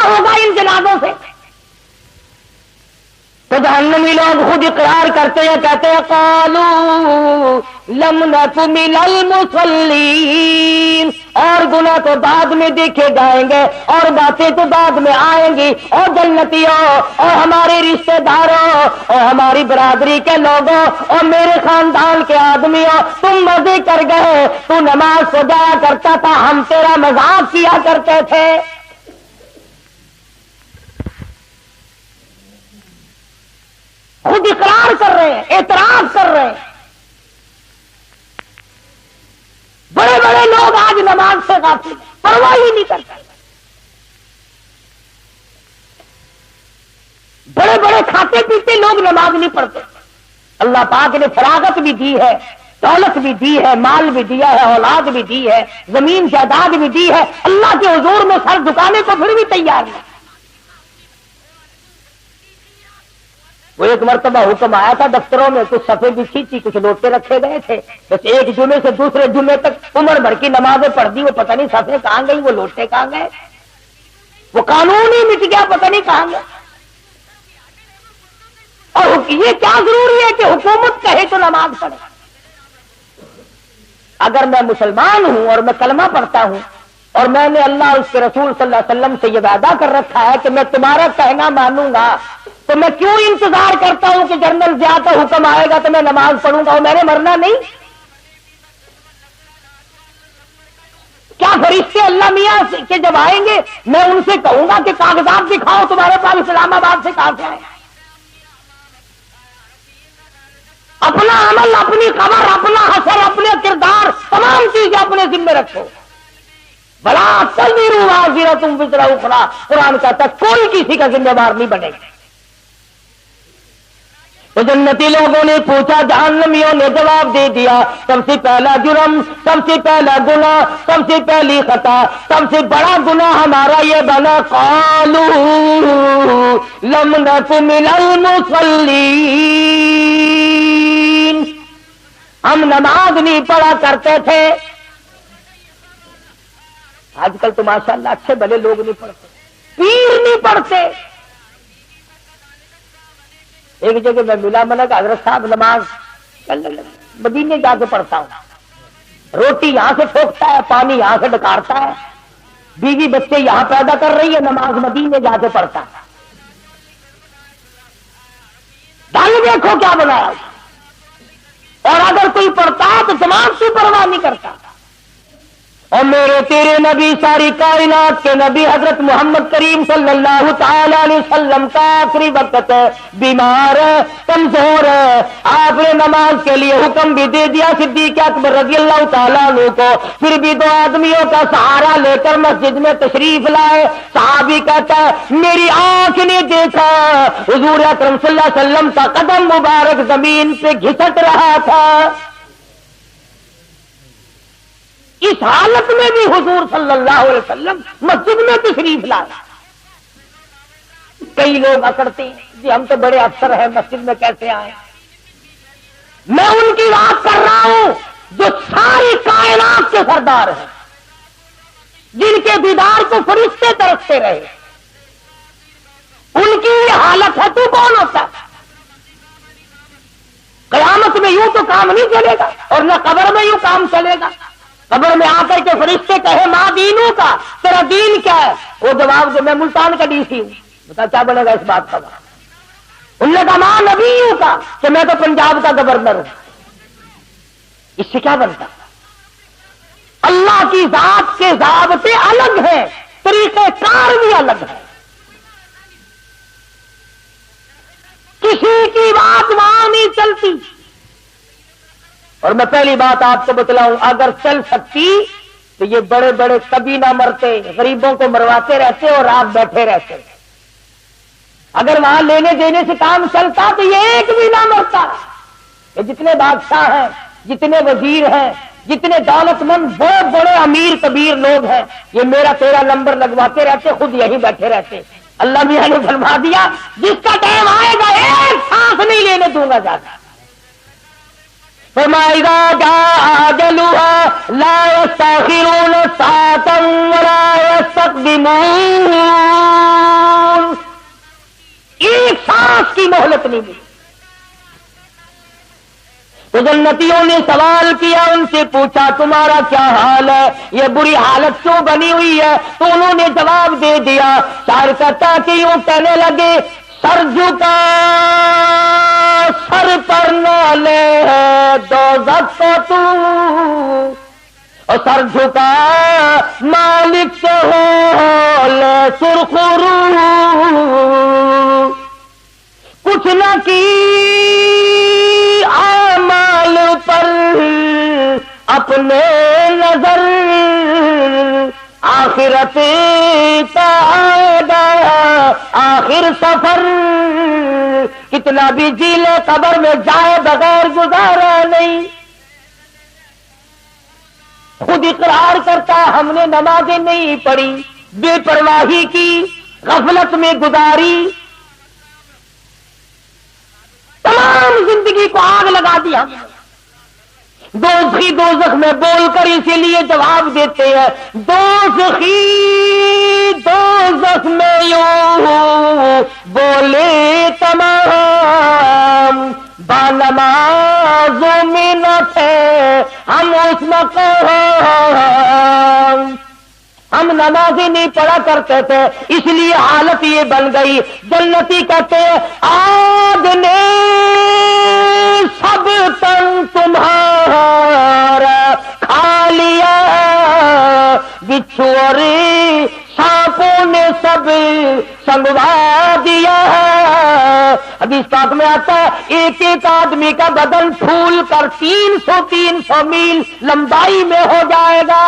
ہوگا ان جنازوں سے؟ تو جہنمی لوگ خود اقرار کرتے ہیں، کہتے ہیں قالوا لم نک من المصلین، اور گناہ تو بعد میں دیکھے جائیں گے اور باتیں تو بعد میں آئیں گی، اور جنتیوں اور ہمارے رشتہ داروں اور ہماری برادری کے لوگوں اور میرے خاندان کے آدمیوں، تم مزے کر گئے، تو نماز کو جایا کرتا تھا، ہم تیرا مذاق کیا کرتے تھے۔ خود اقرار کر رہے ہیں، اعتراف کر رہے ہیں۔ بڑے بڑے لوگ آج نماز سے غافل ہیں، پرواہ ہی نہیں کرتے۔ بڑے بڑے کھاتے پیتے لوگ نماز نہیں پڑھتے۔ اللہ پاک نے فراغت بھی دی ہے، دولت بھی دی ہے، مال بھی دیا ہے، اولاد بھی دی ہے، زمین جائیداد بھی دی ہے، اللہ کے حضور میں سر جھکانے کو پھر بھی تیار نہیں۔ وہ ایک مرتبہ حکم آیا تھا دفتروں میں، کچھ صفحے بچھی تھی، کچھ لوٹے رکھے گئے تھے، بس ایک جمعے سے دوسرے جمعے تک عمر بھر کی نمازیں پڑھ دی، وہ پتہ نہیں صفحے کہاں گئی، وہ لوٹے کہاں گئے، وہ قانون ہی مٹ گیا، پتہ نہیں کہاں گیا۔ اور یہ کیا ضروری ہے کہ حکومت کہے تو نماز پڑھے؟ اگر میں مسلمان ہوں اور میں کلمہ پڑھتا ہوں اور میں نے اللہ اور اس کے رسول صلی اللہ علیہ وسلم سے یہ وعدہ کر رکھا ہے کہ میں تمہارا کہنا مانوں گا، تو میں کیوں انتظار کرتا ہوں کہ جنرل ضیاء کا حکم آئے گا تو میں نماز پڑھوں گا اور میں نے مرنا نہیں؟ کیا فرشتے اللہ میاں کے جب آئیں گے میں ان سے کہوں گا کہ کاغذات دکھاؤ تمہارے پاس اسلام آباد سے کہاں سے آئے؟ اپنا عمل، اپنی خبر، اپنا حشر، اپنے کردار، تمام چیزیں اپنے ذمہ رکھو۔ بلا تزر وازرۃ وزر اخری، قرآن کہتا ہے کوئی کسی کا ذمہ دار نہیں بنے گا۔ تو جنتی لوگوں نے پوچھا، جہنمیوں نے جواب دے دیا، سب سے پہلا جرم، سب سے پہلا گناہ، سب سے پہلی خطا، سب سے بڑا گناہ ہمارا یہ بنا قالوا لم نک من المصلین، ہم نماز نہیں پڑھا کرتے تھے۔ آج کل تو ماشاءاللہ اچھے بھلے لوگ نہیں پڑھتے، پیر نہیں پڑھتے۔ ایک جگہ میں ملا، میں نے کہا حضرت صاحب نماز مدینے جا کے پڑھتا ہوں، روٹی یہاں سے ٹھوکتا ہے، پانی یہاں سے ڈکارتا ہے، بیوی بچے یہاں پیدا کر رہی ہے، نماز مدینے جا کے پڑھتا ہے۔ ڈال دیکھو کیا بنایا، اور اگر کوئی پڑھتا ہے تو تمام سے پرواہ نہیں کرتا۔ اور میرے تیرے نبی، ساری کائنات کے نبی حضرت محمد کریم صلی اللہ تعالی علیہ وسلم کا آخری وقت ہے، بیمار ہے، کمزور ہے، آپ نے نماز کے لیے حکم بھی دے دیا صدیق اکبر رضی اللہ تعالیٰ عنہ کو، پھر بھی دو آدمیوں کا سہارا لے کر مسجد میں تشریف لائے۔ صحابی کہتا ہے میری آنکھ نے دیکھا حضور اکرم صلی اللہ علیہ وسلم کا قدم مبارک زمین پہ گھسٹ رہا تھا۔ اس حالت میں بھی حضور صلی اللہ علیہ وسلم مسجد میں تشریف لائے۔ کئی لوگ اکڑتے ہیں جی ہم تو بڑے افسر ہیں، مسجد میں کیسے آئے؟ میں ان کی بات کر رہا ہوں جو ساری کائنات کے سردار ہیں، جن کے دیدار کو فرشتے ترستے رہے، ان کی یہ حالت ہے، تو کون ہوتا ہے؟ قیامت میں یوں تو کام نہیں چلے گا، اور نہ قبر میں یوں کام چلے گا۔ قبر میں آ کر کے فرشتے کہے ماں دینوں کا، تیرا دین کیا ہے؟ وہ جواب دے میں ملتان کا ڈی سی ہوں، بتا کیا بنے گا اس بات کا؟ ان نے کہا ماں نبیوں کا، کہ میں تو پنجاب کا گورنر ہوں۔ اس سے کیا بنتا؟ اللہ کی ذات کے ضابطے الگ ہیں، طریقہ کار بھی الگ ہے، کسی کی بات وہاں نہیں چلتی۔ اور میں پہلی بات آپ کو بتلاؤں، اگر چل سکتی تو یہ بڑے بڑے کبھی نہ مرتے، غریبوں کو مرواتے رہتے اور آپ بیٹھے رہتے۔ اگر وہاں لینے دینے سے کام چلتا تو یہ ایک بھی نہ مرتا۔ یہ جتنے بادشاہ ہیں، جتنے وزیر ہیں، جتنے دولت مند بہت بڑے امیر کبیر لوگ ہیں، یہ میرا تیرا نمبر لگواتے رہتے، خود یہیں بیٹھے رہتے۔ اللہ میاں نے فرما دیا جس کا ٹائم آئے گا ایک سانس نہیں لینے دوں گا زیادہ۔ فَمَا جَاءَ أَجَلُهَا لَا يَسْتَأْخِرُونَ سَاعَةً وَلَا يَسْتَقْدِمُونَ۔ کی مہلت نہیں ملی۔ تو جنتیوں نے سوال کیا، ان سے پوچھا تمہارا کیا حال ہے، یہ بری حالت کیوں بنی ہوئی ہے؟ تو انہوں نے جواب دے دیا۔ شاعر کہتا کہ یوں کہنے لگے، سر جھکا سر پر نالے ہے دوزخ کو تو، اور سر جھکا مالک سے ہو لے سرخ رو، کچھ نہ کی اعمال پر اپنے نظر، آخرت کا آئے گا آخر سفر، کتنا بھی جی لے قبر میں جائے بغیر گزارا نہیں۔ خود اقرار کرتا ہم نے نمازیں نہیں پڑھی، بے پرواہی کی، غفلت میں گزاری، تمام زندگی کو آگ لگا دیا۔ دوزخی دوزخ میں بول کر اسی لیے جواب دیتے ہیں، دوزخی دوزخ میں یوں بولے تمام، بانمازوں میں نہ تھے ہم اس مقام، ہم نمازیں نہیں پڑھا کرتے تھے اس لیے حالت یہ بن گئی۔ جنتی کہتے ہیں آگ نے سب تن تمہارا کھا لیا، بچھو اور سانپوں نے سب سنگوا دیا۔ حدیث پاک میں آتا ہے ایک ایک آدمی کا بدن پھول کر 300 میل لمبائی میں ہو جائے گا۔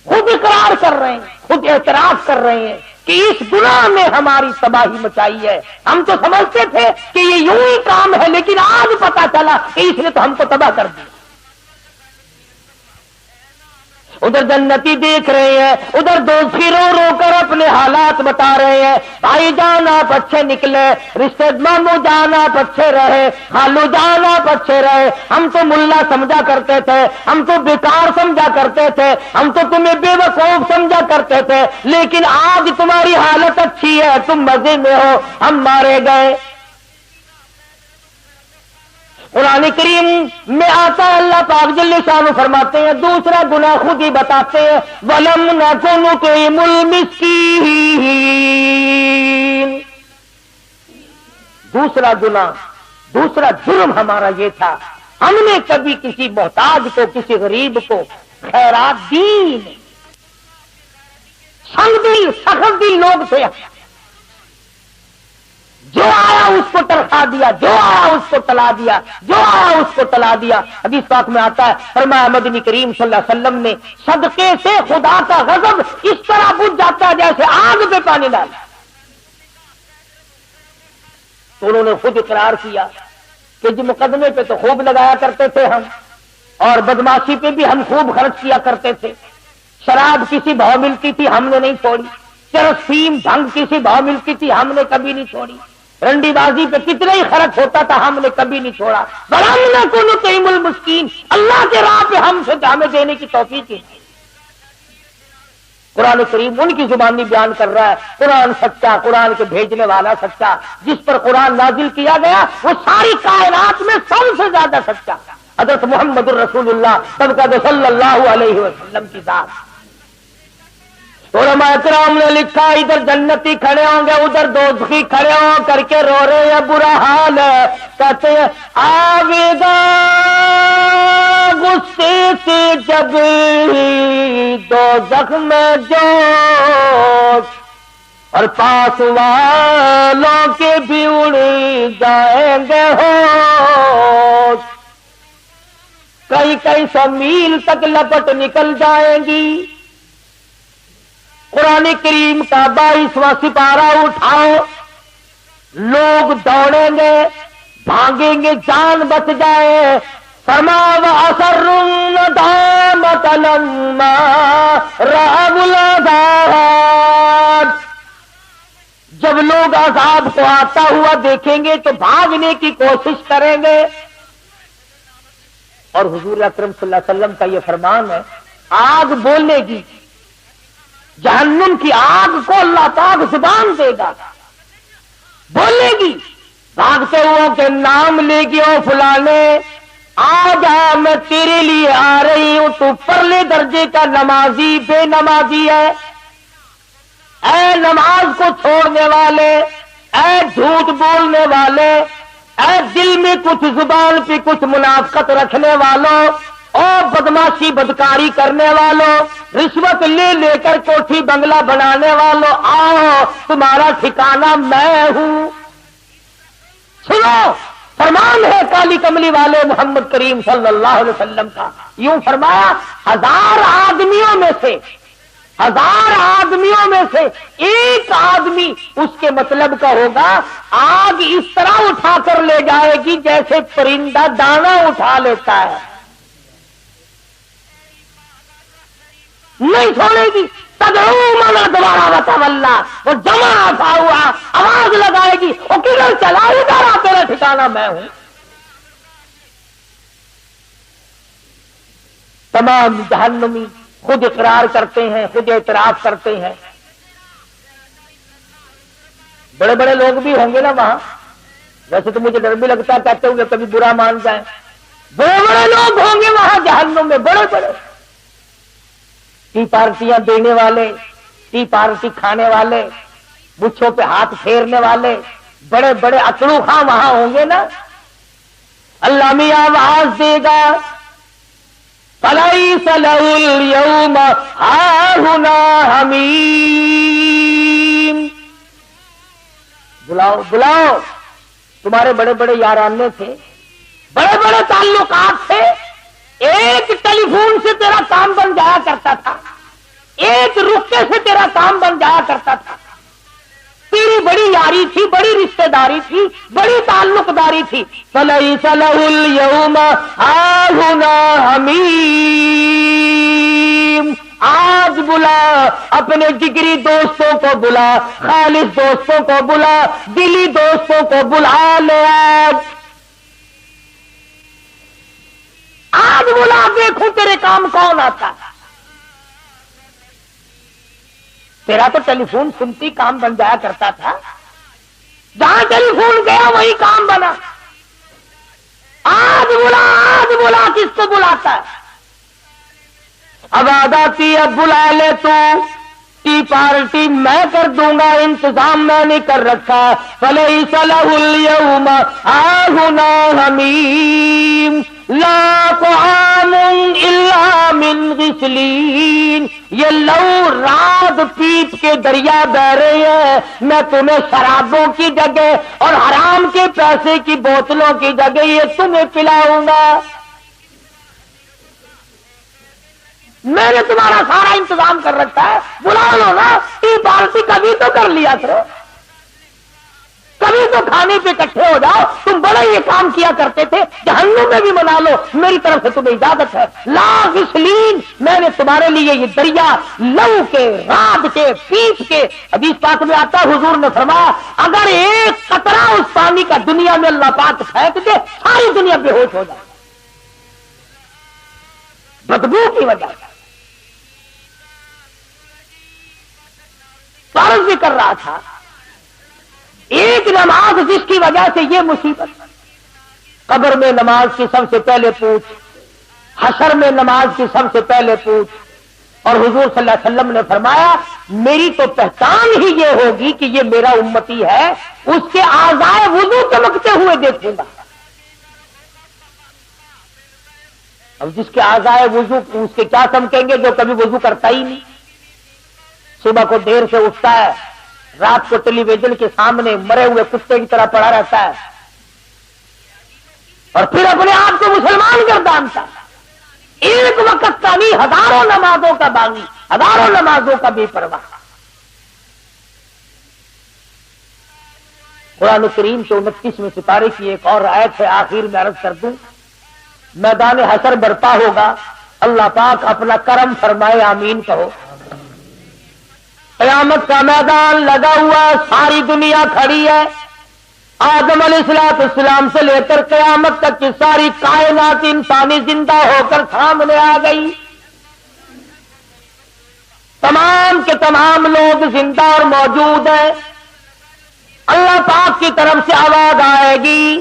خود اقرار کر رہے ہیں، خود اعتراف کر رہے ہیں کہ اس گناہ میں ہماری تباہی مچائی ہے۔ ہم تو سمجھتے تھے کہ یہ یوں ہی کام ہے، لیکن آج پتا چلا کہ اس نے تو ہم کو تباہ کر دیا۔ ادھر جنتی دیکھ رہے ہیں، ادھر دوزخی رو رو کر اپنے حالات بتا رہے ہیں، بھائی جان آپ اچھے نکلے، رشتے ماموں جان آپ اچھے رہے، خالو جان آپ اچھے رہے، ہم تو ملا سمجھا کرتے تھے، ہم تو بیکار سمجھا کرتے تھے، ہم تو تمہیں بے وقوف سمجھا کرتے تھے، لیکن آج تمہاری حالت اچھی ہے، تم مزے میں ہو، ہم مارے گئے۔ قرآن کریم میں آتا ہے اللہ پاک جل شانہ فرماتے ہیں دوسرا گناہ خود ہی بتاتے ہیں، وَلَمْ نَكُ نُطْعِمُ الْمِسْكِينَ۔ دوسرا گناہ، دوسرا جرم ہمارا یہ تھا، ہم نے کبھی کسی محتاج کو، کسی غریب کو خیرات دی نہیں۔ سنگ دل، سخت دل لوگ تھے، جو آیا اس کو ترخا دیا، جو آیا اس کو تلا دیا، جو آیا اس کو تلا دیا۔ حدیث پاک میں آتا ہے فرمایا مدنی کریم صلی اللہ علیہ وسلم نے صدقے سے خدا کا غضب اس طرح بجھ جاتا ہے جیسے آگ پہ پانی ڈالا۔ تو انہوں نے خود اقرار کیا کہ جی مقدمے پہ تو خوب لگایا کرتے تھے ہم، اور بدماشی پہ بھی ہم خوب خرچ کیا کرتے تھے، شراب کسی بھاؤ ملتی تھی ہم نے نہیں چھوڑی، چرس فیم بھنگ کسی بھاؤ ملتی تھی ہم نے کبھی نہیں چھوڑی، رنڈی بازی پہ کتنا ہی خرچ ہوتا تھا ہم نے کبھی نہیں چھوڑا۔ وَلَمْ نَكُ نُطْعِمُ الْمِسْكِينَ، اللہ کے راہ پہ ہم سے ہمیں دینے کی توفیق ہے۔ قرآن کریم ان کی زبانی بیان کر رہا ہے، قرآن سچا، قرآن کے بھیجنے والا سچا، جس پر قرآن نازل کیا گیا وہ ساری کائنات میں سب سے زیادہ سچا، حضرت محمد الرسول اللہ صلی اللہ علیہ وسلم کی ذات۔ علماء کرام نے لکھا ادھر جنتی کھڑے ہوں گے، ادھر دوزخی کھڑے ہو کر کے رو رہے ہیں، برا حال ہے، کہتے ہیں آوے گا غصے سے جب دوزخ میں جوش، اور پاس والوں کے بھی اڑ جائیں گے ہوش، کئی سو میل تک لپٹ نکل جائیں گی۔ قرآن کریم کا 22واں سپارہ اٹھاؤ، لوگ دوڑیں گے، بھاگیں گے، جان بچ جائے۔ فرمایا وَأَسَرُّوا النَّدَامَةَ لَمَّا رَأَوُا الْعَذَابَ، جب لوگ عذاب کو آتا ہوا دیکھیں گے تو بھاگنے کی کوشش کریں گے۔ اور حضور اکرم صلی اللہ علیہ وسلم کا یہ فرمان ہے آگ بولے گی، جہنم کی آگ کو اللہ پاک زبان دے گا، بولے گی بھاگتے ہوئے کے نام لے گی، او فلانے آ جا میں تیرے لیے آ رہی ہوں، تو پرلے درجے کا نمازی بے نمازی ہے، اے نماز کو چھوڑنے والے، اے جھوٹ بولنے والے، اے دل میں کچھ زبان پہ کچھ منافقت رکھنے والوں، اور بدماشی بدکاری کرنے والوں، رشوت لے لے کر کوٹھی بنگلہ بنانے والوں، آؤ تمہارا ٹھکانہ میں ہوں۔ سنو، فرمان ہے کالی کملی والے محمد کریم صلی اللہ علیہ وسلم کا، یوں فرمایا 1000 آدمیوں میں سے ایک آدمی اس کے مطلب کا ہوگا، آگ اس طرح اٹھا کر لے جائے گی جیسے پرندہ دانا اٹھا لیتا ہے، نہیں چھوڑے گی۔ تدعو من ادبر وتولی، وہ جمع آتا ہوا آواز لگائے گی، وہ کدھر چلا، ادھر آ، تیرا ٹھکانہ میں ہوں۔ تمام جہنمی خود اقرار کرتے ہیں، خود اعتراف کرتے ہیں۔ بڑے بڑے لوگ بھی ہوں گے نا وہاں، ویسے تو مجھے ڈر بھی لگتا ہے کہتے ہوئے کبھی برا مان جائیں، بڑے بڑے لوگ ہوں گے وہاں جہنم میں، بڑے بڑے ٹی پارٹیاں دینے والے، ٹی پارٹی کھانے والے، مچھوں پہ ہاتھ پھیرنے والے، بڑے بڑے اکڑو خاں وہاں ہوں گے نا۔ اللہ میاں آواز دے گا، فَلَيْسَ لَهُ الْيَوْمَ هَاهُنَا حَمِيمٌ، بلاؤ بلاؤ، تمہارے بڑے بڑے یارانے تھے، بڑے بڑے تعلقات تھے، ایک ٹیلی فون سے تیرا کام بن جایا کرتا تھا، ایک رکے سے تیرا کام بن جایا کرتا تھا، تیری بڑی یاری تھی، بڑی رشتہ داری تھی، بڑی تعلق داری تھی۔ فَلَيْسَ لَهُ الْيَوْمَ هَاهُنَا حَمِيمٌ، آج بلا اپنے جگری دوستوں کو، بلا خالص دوستوں کو، بلا دلی دوستوں کو، بلا لے آج بلا، دیکھوں تیرے کام کون آتا ہے۔ تیرا تو ٹیلی فون سنتی کام بن جایا کرتا تھا، جہاں ٹیلی فون گیا وہی کام بنا۔ آج بلا کس کو بلاتا ہے؟ اب آتی اب بلا لے تو، ٹی پارٹی میں کر دوں گا، انتظام میں نہیں کر رکھا۔ فَلَيْسَ لَهُ الْيَوْمَ هَاهُنَا حَمِيمٌ لَا طَعَامٌ إِلَّا مِنْ غِسْلِينٍ، یہ لو رات پیپ کے دریا بہ رہے ہیں، میں تمہیں شرابوں کی جگہ اور حرام کے پیسے کی بوتلوں کی جگہ یہ تمہیں پلاؤں گا۔ میں نے تمہارا سارا انتظام کر رکھا ہے، بلا لو نا، ٹی پارٹی کبھی تو کر لیا کرو، کبھی تو کھانے پہ اکٹھے ہو جاؤ، تم بڑے یہ کام کیا کرتے تھے، جہنم میں بھی منا لو، میری طرف سے تمہیں اجازت ہے۔ لا غسلین، میں نے تمہارے لیے یہ دریا لو کے، رات کے، پیپ کے، حدیث پاک میں آتا ہے حضور نے فرمایا اگر ایک قطرہ اس پانی کا دنیا میں اللہ پاک پھینک دے، ساری دنیا بے ہوش ہو جائے بدبو کی وجہ سے۔ فرض بھی کر رہا تھا، ایک نماز جس کی وجہ سے یہ مصیبت، قبر میں نماز کی سب سے پہلے پوچھ، حشر میں نماز کی سب سے پہلے پوچھ، اور حضور صلی اللہ علیہ وسلم نے فرمایا میری تو پہچان ہی یہ ہوگی کہ یہ میرا امتی ہے، اس کے اعضائے وضو چمکتے ہوئے دیکھوں گا۔ اب جس کے اعضائے وضو اس کے کیا چمکیں گے جو کبھی وضو کرتا ہی نہیں، صبح کو دیر سے اٹھتا ہے، رات کو ٹیلی ویژن کے سامنے مرے ہوئے کتے کی طرح پڑا رہتا ہے، اور پھر اپنے آپ کو مسلمان گردانتا ہے، ایک وقت کا نہیں، ہزاروں نمازوں کا باغی، ہزاروں نمازوں کا بے پرواہ۔ قرآن کریم کے 29ویں سپارے کی ایک اور آیت ہے، آخر میں عرض کر دوں، میدان حشر برپا ہوگا، اللہ پاک اپنا کرم فرمائے، آمین کہو۔ قیامت کا میدان لگا ہوا، ساری دنیا کھڑی ہے، آدم علیہ السلام سے لے کر قیامت تک کی ساری کائنات انسانی زندہ ہو کر سامنے آ گئی۔ تمام کے تمام لوگ زندہ اور موجود ہیں. اللہ پاک کی طرف سے آواز آئے گی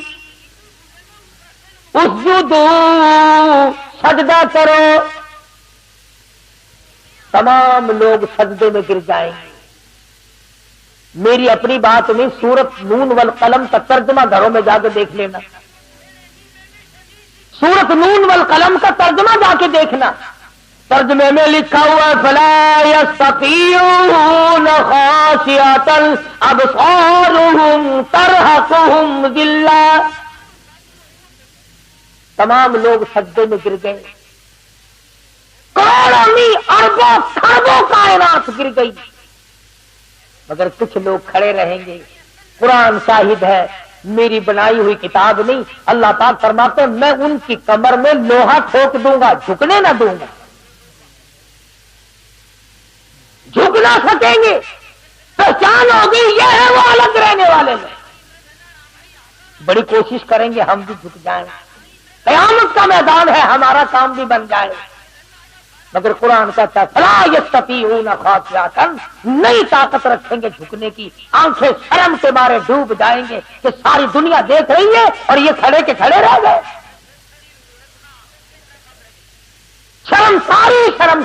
اسجدوا، سجدہ کرو. تمام لوگ سجدے میں گر جائیں گے. میری اپنی بات نہیں، سورت نون والقلم کا ترجمہ گھروں میں جا کے دیکھ لینا. سورت نون والقلم کا ترجمہ جا کے دیکھنا. ترجمے میں لکھا ہوا ہے فلا یستطیعون خاشعۃ ابصارهم ترہقهم ذلہ. تمام لوگ سجدے میں گر گئے. کروڑوں اربوں خربوں کائنات گر گئی، مگر کچھ لوگ کھڑے رہیں گے. قرآن شاہد ہے، میری بنائی ہوئی کتاب نہیں. اللہ پاک فرماتے ہیں میں ان کی کمر میں لوہا ٹھوک دوں گا، جھکنے نہ دوں گا. جھک نہ سکیں گے. پہچان ہوگی یہ ہے وہ الگ رہنے والے لوگ. بڑی کوشش کریں گے ہم بھی جھک جائیں. قیامت کا میدان ہے، ہمارا کام بھی بن جائے. مگر قرآن کہتا ہے فلا یستطیعون خاشعۃ، نہیں طاقت رکھیں گے جھکنے کی. آنکھیں شرم کے مارے ڈوب جائیں گے کہ ساری دنیا دیکھ رہی ہے اور یہ کھڑے کے کھڑے رہ گئے. شرم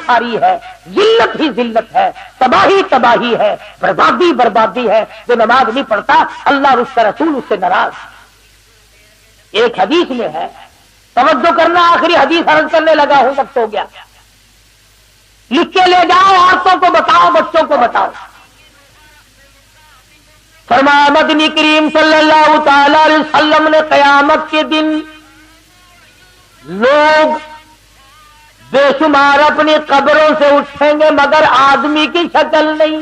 ساری ہے، ذلت ہی ذلت ہے، تباہی تباہی ہے، بربادی بربادی ہے. جو نماز نہیں پڑھتا اللہ اور اس کا رسول اس سے ناراض. ایک حدیث میں ہے، توجہ کرنا، آخری حدیث عرض کرنے لگا ہوں، وقت ہو گیا. لکھ کے لے جاؤ، عورتوں کو بتاؤ، بچوں کو بتاؤ. فرمایا مدنی کریم صلی اللہ تعالی علیہ وسلم نے قیامت کے دن لوگ بے شمار اپنی قبروں سے اٹھیں گے مگر آدمی کی شکل نہیں.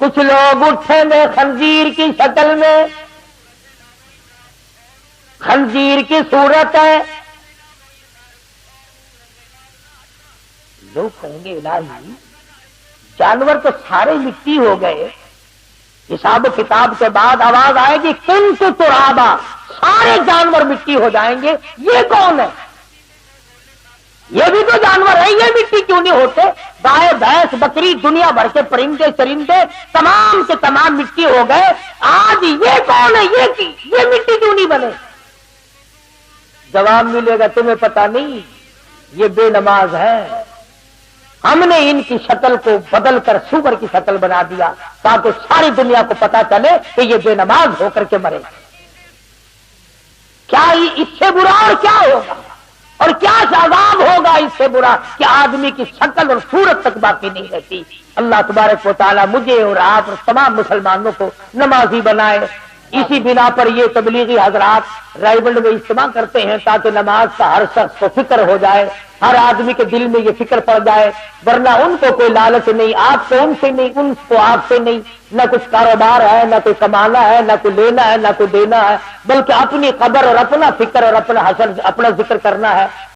کچھ لوگ اٹھیں گے خنزیر کی شکل میں، خنزیر کی صورت ہے. لوگ کہیں گے الہی جانور تو سارے مٹی ہو گئے. حساب و کتاب کے بعد آواز آئے گی کنت ترابا، سارے جانور مٹی ہو جائیں گے. یہ کون ہے؟ یہ بھی تو جانور ہے، یہ مٹی کیوں نہیں ہوتے؟ گائے بھینس بکری دنیا بھر کے پرندے چرندے تمام کے تمام مٹی ہو گئے. آج یہ کون ہے؟ یہ مٹی کیوں نہیں بنے؟ جواب ملے گا تمہیں پتا نہیں، یہ بے نماز ہے. ہم نے ان کی شکل کو بدل کر سور کی شکل بنا دیا تاکہ ساری دنیا کو پتا چلے کہ یہ بے نماز ہو کر کے مرے. کیا اس سے برا اور کیا ہوگا، اور کیا عذاب ہوگا اس سے برا کہ آدمی کی شکل اور صورت تک باقی نہیں رہتی. اللہ تبارک و تعالی مجھے اور آپ اور تمام مسلمانوں کو نمازی بنائے. اسی بنا پر یہ تبلیغی حضرات رائبنڈ میں اجتماع کرتے ہیں تاکہ نماز کا ہر شخص کو فکر ہو جائے، ہر آدمی کے دل میں یہ فکر پڑ جائے. ورنہ ان کو کوئی لالچ نہیں، آپ کو ان سے نہیں، ان کو آپ سے نہیں. نہ کچھ کاروبار ہے، نہ کوئی کمانا ہے، نہ کوئی لینا ہے، نہ کوئی دینا ہے، بلکہ اپنی قبر اور اپنا فکر اور اپنا حشر، اپنا ذکر کرنا ہے.